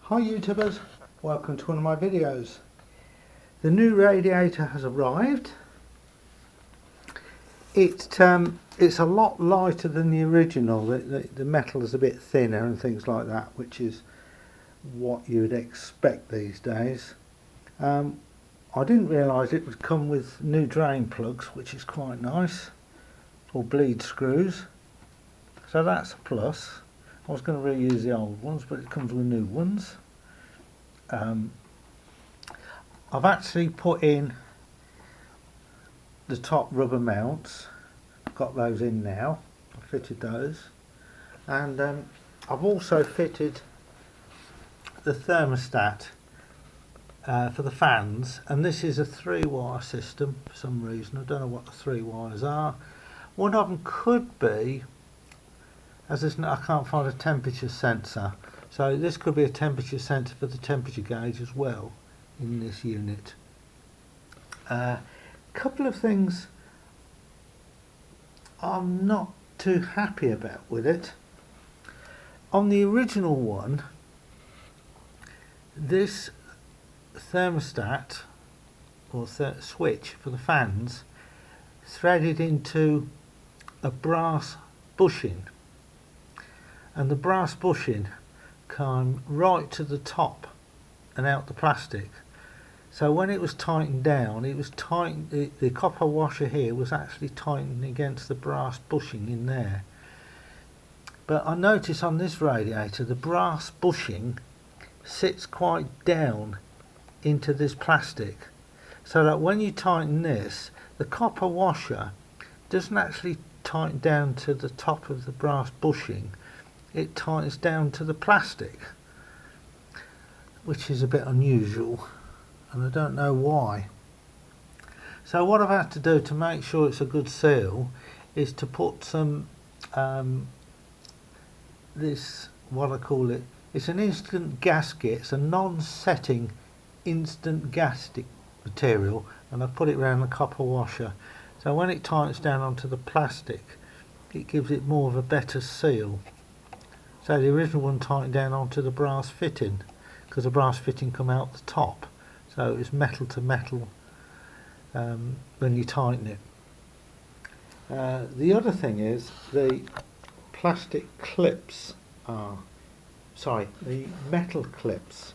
Hi YouTubers, welcome to one of my videos. The new radiator has arrived. It's a lot lighter than the original. The metal is a bit thinner and things like that, which is what you would expect these days. I didn't realise it would come with new drain plugs, which is quite nice, or bleed screws, so that's a plus. I was going to reuse the old ones, but it comes with new ones. I've actually put in the top rubber mounts. I've got those in now. I've fitted those, and I've also fitted the thermostat for the fans, and this is a 3-wire system for some reason. I don't know what the 3 wires are. One of them could be, as I can't find a temperature sensor, so this could be a temperature sensor for the temperature gauge as well in this unit. Couple of things I'm not too happy about with it. On the original one, this thermostat or switch for the fans threaded into a brass bushing, and the brass bushing came right to the top and out the plastic. So when it was tightened down, it was tightened, the copper washer here was actually tightened against the brass bushing in there. But I notice on this radiator the brass bushing sits quite down into this plastic, so that when you tighten this, the copper washer doesn't actually tighten down to the top of the brass bushing, it tightens down to the plastic, which is a bit unusual, and I don't know why. So what I've had to do to make sure it's a good seal is to put some this, what I call it, it's an instant gasket. It's a non-setting instant gasket material, and I put it around the copper washer, so when it tightens down onto the plastic it gives it more of a better seal. So the original one tightened down onto the brass fitting, because the brass fitting come out the top, so it's metal to metal when you tighten it. The other thing is the plastic clips are, the metal clips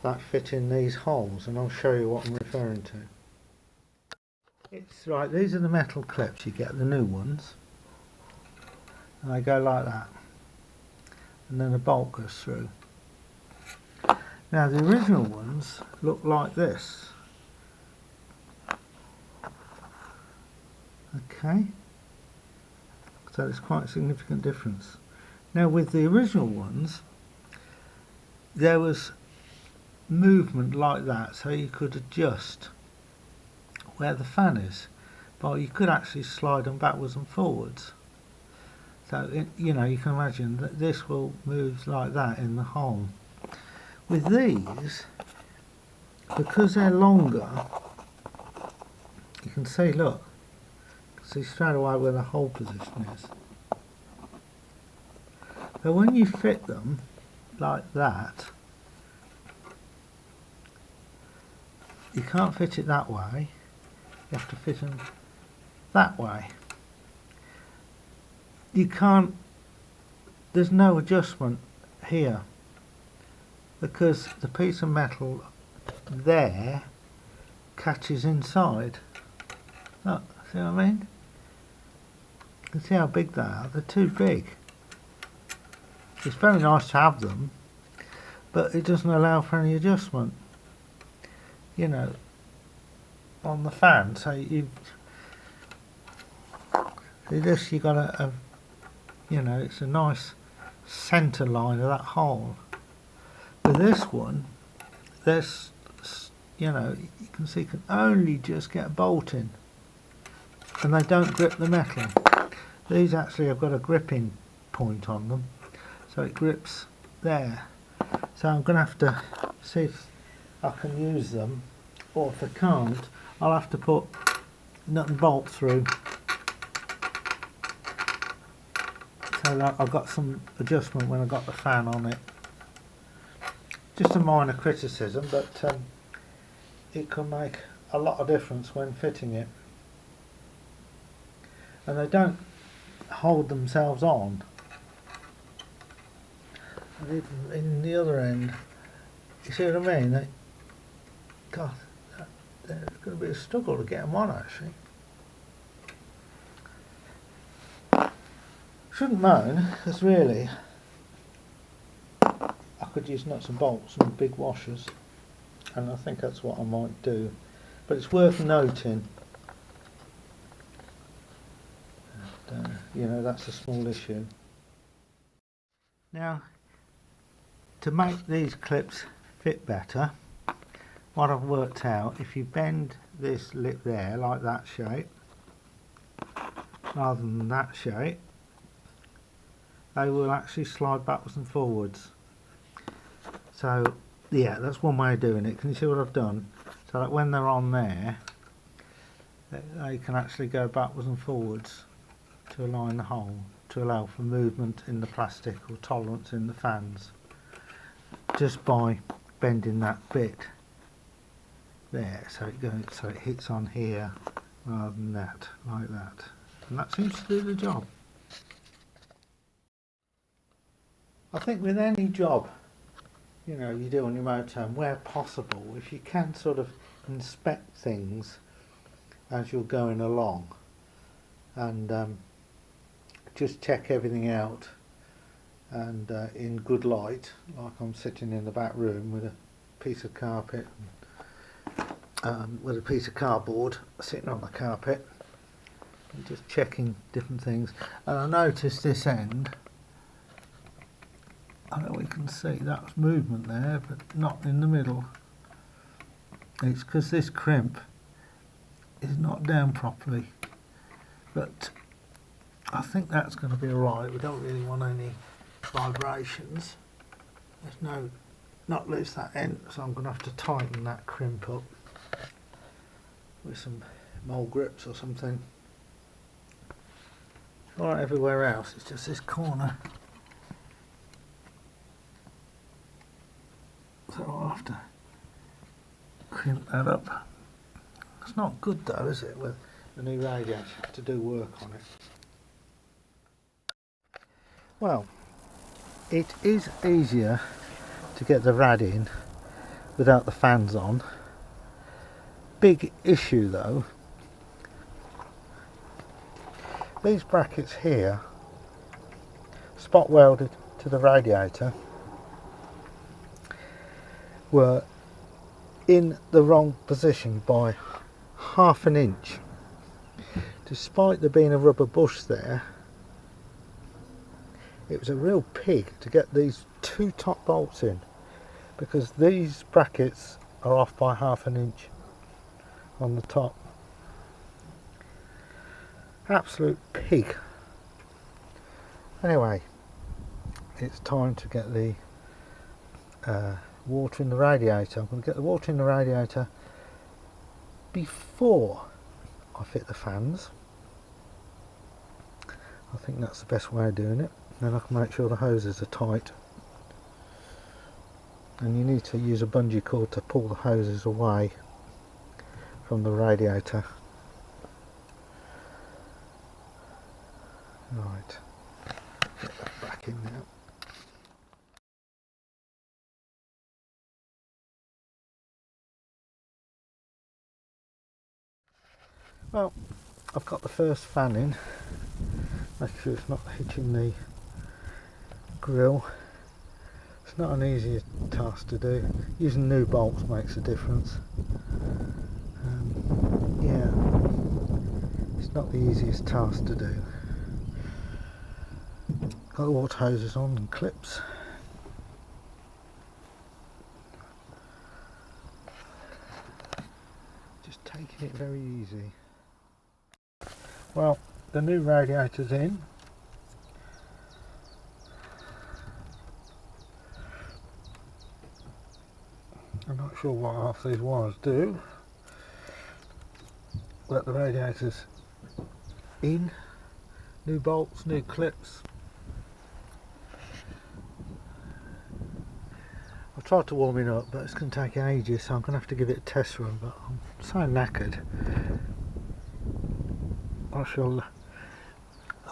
that fit in these holes, and I'll show you what I'm referring to. It's right, these are the metal clips, you get the new ones, and they go like that, and then a bolt goes through. Now the original ones look like this. Okay, so there's quite a significant difference. Now with the original ones there was movement like that, so you could adjust where the fan is, but you could actually slide them backwards and forwards. So you know, you can imagine that this will move like that in the hole. With these, because they're longer, you can see, look, see straight away where the hole position is. So when you fit them like that, you can't fit it that way, you have to fit them that way. You can't, there's no adjustment here, because the piece of metal there catches inside. Look, see what I mean? You can see how big they are, they're too big. It's very nice to have them, but it doesn't allow for any adjustment, you know, on the fan. So you see this, you got a you know, it's a nice centre line of that hole. With this one, this, you know, you can see, you can only just get a bolt in, and they don't grip the metal. These actually have got a gripping point on them, so it grips there. So I'm going to have to see if I can use them, or if I can't, I'll have to put nut and bolt through, so that I've got some adjustment when I've got the fan on it. just a minor criticism, but it can make a lot of difference when fitting it. And they don't hold themselves on. And even in the other end, you see what I mean? God, there's going to be a struggle to get them on actually. Shouldn't moan, because really I could use nuts and bolts and big washers, and I think that's what I might do. But it's worth noting, you know, that's a small issue. Now, to make these clips fit better, what I've worked out, if you bend this lip there like that shape rather than that shape, they will actually slide backwards and forwards. So yeah, that's one way of doing it. Can you see what I've done? So that when they're on there, they can actually go backwards and forwards to align the hole, to allow for movement in the plastic or tolerance in the fans, just by bending that bit there, so it goes, so it hits on here rather than that, like that, and that seems to do the job. I think with any job, you know, you do on your motorhome, where possible, if you can sort of inspect things as you're going along and just check everything out, and in good light, like I'm sitting in the back room with a piece of carpet, with a piece of cardboard sitting on the carpet, and just checking different things. And I noticed this end, I know we can see that was movement there, but not in the middle. It's because this crimp is not down properly, but I think that's going to be alright. We don't really want any vibrations. There's no, not loose that end, so I'm going to have to tighten that crimp up with some mole grips or something. Alright, everywhere else, it's just this corner. So I'll have to crimp that up. It's not good though, is it, with the new radiator, to do work on it. Well, it is easier to get the rad in without the fans on. Big issue though, these brackets here, spot welded to the radiator, were in the wrong position by ½ an inch. Despite there being a rubber bush there, it was a real pig to get these two top bolts in, because these brackets are off by ½ an inch on the top. Absolute pig. Anyway, it's time to get the water in the radiator. I'm going to get the water in the radiator before I fit the fans. I think that's the best way of doing it. Then I can make sure the hoses are tight. And you need to use a bungee cord to pull the hoses away from the radiator. Right, get that back in now. Well, I've got the first fan in. Make sure it's not hitching the grill. It's not an easy task to do. Using new bolts makes a difference. Yeah, it's not the easiest task to do. Got the water hoses on and clips. Just taking it very easy. Well, the new radiator's in. I'm not sure what half these wires do, but the radiator's in. New bolts, new clips. tried to warm it up, but it's going to take ages, so I'm going to have to give it a test run. But I'm so knackered. I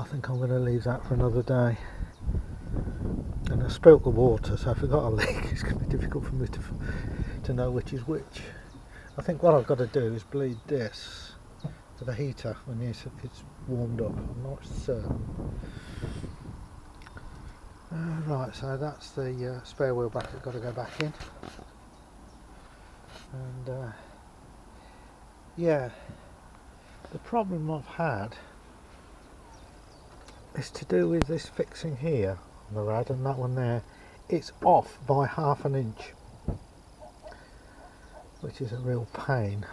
think I'm going to leave that for another day. And I spilt the water, so if I got a leak, it's going to be difficult for me to know which is which. I think what I've got to do is bleed this to the heater when it's warmed up. I'm not certain. Right, so that's the spare wheel bracket got to go back in. And yeah, the problem I've had is to do with this fixing here on the rad and that one there. It's off by ½ an inch, which is a real pain.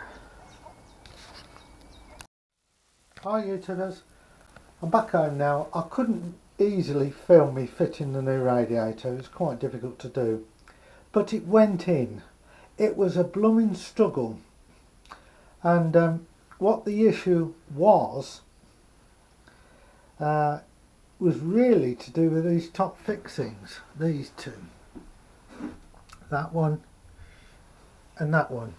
Hi YouTubers, I'm back home now. I couldn't easily film me fitting the new radiator. It's quite difficult to do, but it went in. It was a blooming struggle, and what the issue was really to do with these top fixings, these two, that one and that one.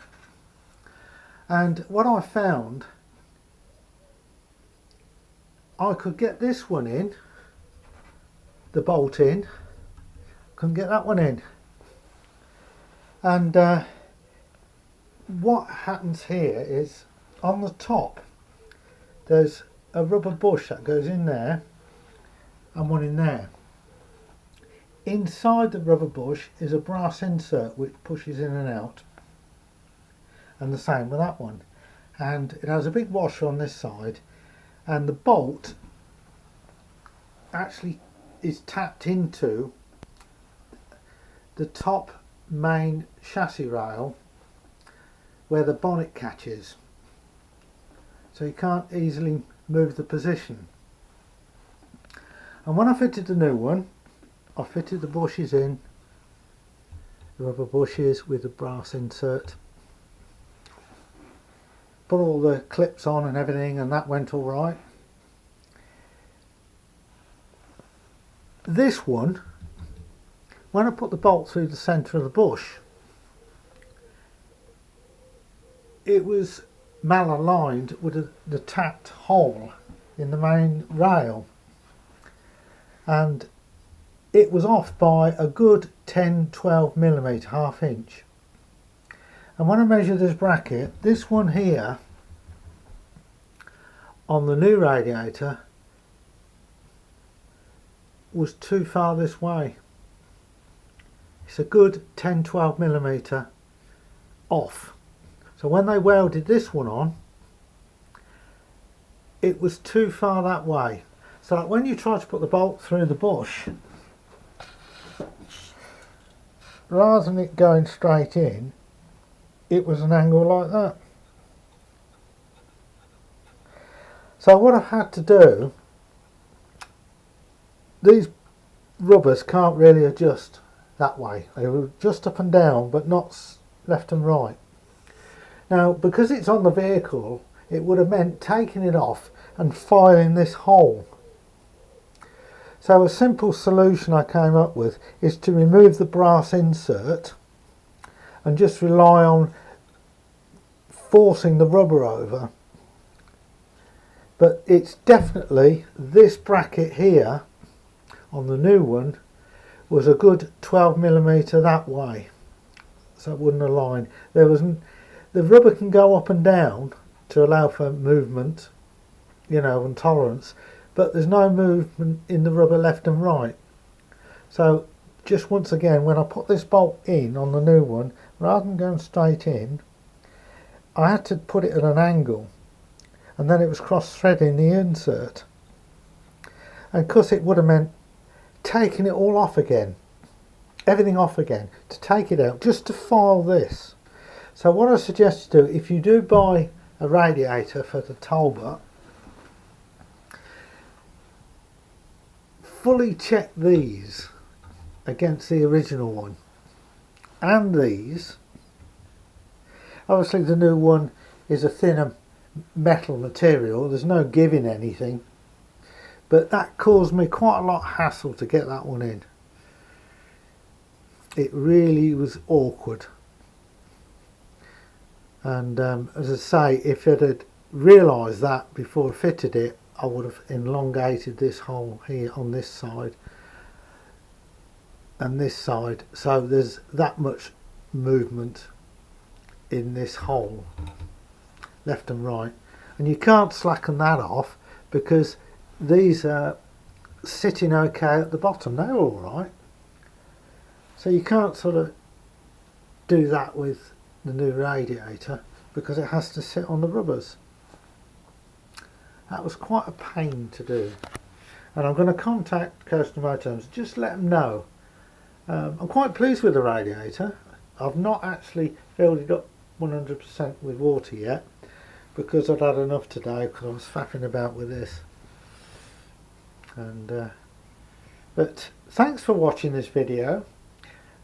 And what I found, I could get this one in, the bolt in, couldn't get that one in. And what happens here is on the top there's a rubber bush that goes in there and one in there. Inside the rubber bush is a brass insert which pushes in and out, and the same with that one. And it has a big washer on this side, and the bolt actually is tapped into the top main chassis rail where the bonnet catches, so you can't easily move the position. And when I fitted the new one, I fitted the bushes in, the rubber bushes with the brass insert, put all the clips on and everything, and that went all right. This one, when I put the bolt through the centre of the bush, it was malaligned with the tapped hole in the main rail, and it was off by a good 10-12 millimetre, ½ inch. And when I measured this bracket, this one here on the new radiator was too far this way. It's a good 10-12 millimetre off. So when they welded this one on, it was too far that way. So like when you try to put the bolt through the bush, rather than it going straight in, it was an angle like that. So what I've had to do, these rubbers can't really adjust that way. They will adjust up and down, but not left and right. Now, because it's on the vehicle, it would have meant taking it off and filing this hole. So a simple solution I came up with is to remove the brass insert and just rely on forcing the rubber over. But it's definitely this bracket here on the new one was a good 12 millimetre that way, so it wouldn't align. There wasn't. The rubber can go up and down to allow for movement, you know, and tolerance, but there's no movement in the rubber left and right. So just once again, when I put this bolt in on the new one, rather than going straight in, I had to put it at an angle, and then it was cross-threading the insert. And because it would have meant taking it all off again, everything off again, to take it out, just to file this. So what I suggest you do, if you do buy a radiator for the Talbot, fully check these against the original one and these. Obviously the new one is a thinner metal material, there's no giving anything, but that caused me quite a lot of hassle to get that one in. it really was awkward. And as I say, if it had realised that before I fitted it, I would have elongated this hole here on this side and this side, so there's that much movement in this hole, left and right, and you can't slacken that off because these are sitting okay at the bottom. They're all right, so you can't sort of do that with the new Radiator because it has to sit on the rubbers. That was quite a pain to do, and I'm going to contact Coastal Motorhomes, just let them know. I'm quite pleased with the Radiator. I've not actually filled it up 100% with water yet because I'd had enough today because I was faffing about with this. And but thanks for watching this video,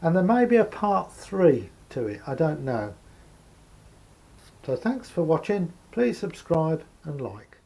and there may be a part 3 to it, I don't know. So thanks for watching, please subscribe and like.